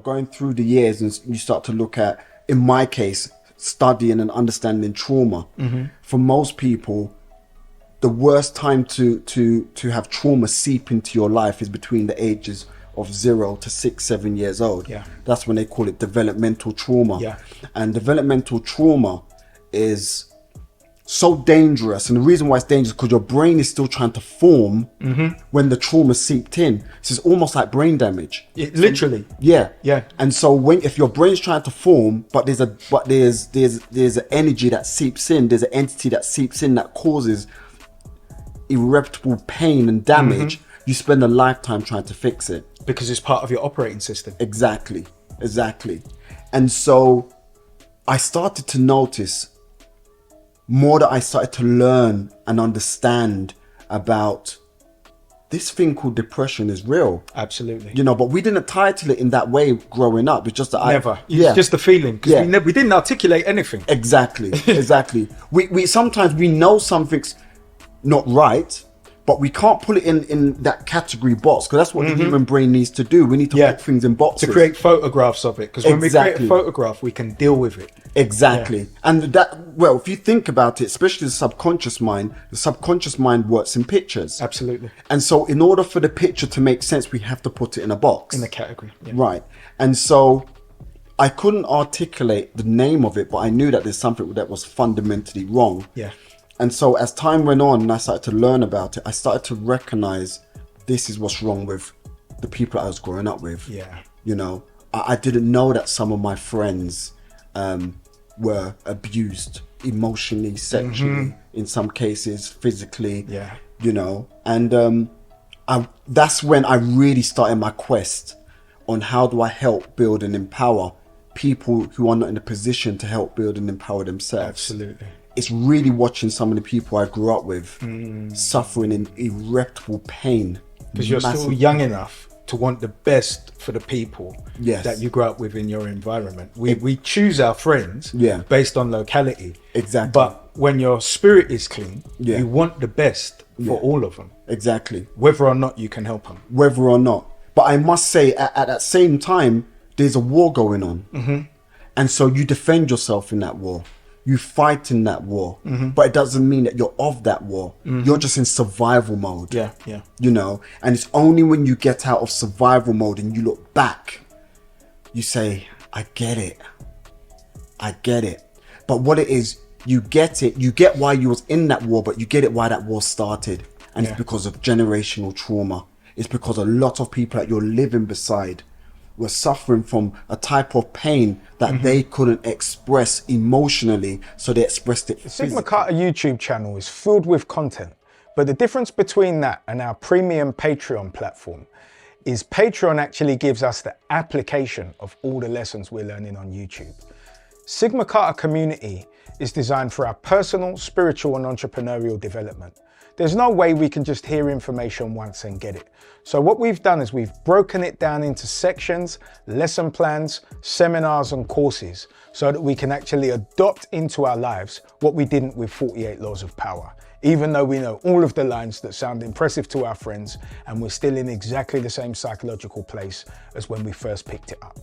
going through the years, and you start to look at, in my case, studying and understanding trauma. For most people, the worst time to have trauma seep into your life is between the ages of 0 to 6, 7 years old. That's when they call it developmental trauma. And developmental trauma is so dangerous, and the reason why it's dangerous because your brain is still trying to form when the trauma seeped in. So it's almost like brain damage. Literally. And so if your brain's trying to form, but there's an energy that seeps in, there's an entity that seeps in that causes irreparable pain and damage, you spend a lifetime trying to fix it. Because it's part of your operating system. Exactly. And so I started to notice more that I started to learn and understand about this thing called depression is real. Absolutely. But we didn't title it in that way growing up. It's just that never. It's just the feeling. Because we didn't articulate anything. Exactly. We sometimes we know something's not right, but we can't put it in that category box, because that's what the human brain needs to do. We need to put things in boxes. To create photographs of it. Because when we create a photograph, we can deal with it. Exactly. And if you think about it, especially the subconscious mind works in pictures. Absolutely. And so in order for the picture to make sense, we have to put it in a box. In a category. Right. And so I couldn't articulate the name of it, but I knew that there's something that was fundamentally wrong. And so as time went on and I started to learn about it, I started to recognize this is what's wrong with the people I was growing up with. I didn't know that some of my friends were abused emotionally, sexually, in some cases physically, and that's when I really started my quest on how do I help build and empower people who are not in a position to help build and empower themselves. Absolutely. It's really watching some of the people I grew up with suffering in irreparable pain. Because you're still young enough to want the best for the people that you grew up with in your environment. We choose our friends based on locality. Exactly. But when your spirit is clean, you want the best for all of them. Exactly. Whether or not you can help them. Whether or not. But I must say, at that same time, there's a war going on. And so you defend yourself in that war. You fight in that war, but it doesn't mean that you're of that war. You're just in survival mode. And it's only when you get out of survival mode and you look back, you say, I get it. But what it is, you get why you was in that war, but you get it why that war started. And it's because of generational trauma. It's because a lot of people that you're living beside were suffering from a type of pain that they couldn't express emotionally, so they expressed it physically. SigmaCarta YouTube channel is filled with content, but the difference between that and our premium Patreon platform is Patreon actually gives us the application of all the lessons we're learning on YouTube. SigmaCarta community is designed for our personal, spiritual and entrepreneurial development. There's no way we can just hear information once and get it. So what we've done is we've broken it down into sections, lesson plans, seminars and courses so that we can actually adopt into our lives what we didn't with 48 Laws of Power. Even though we know all of the lines that sound impressive to our friends and we're still in exactly the same psychological place as when we first picked it up.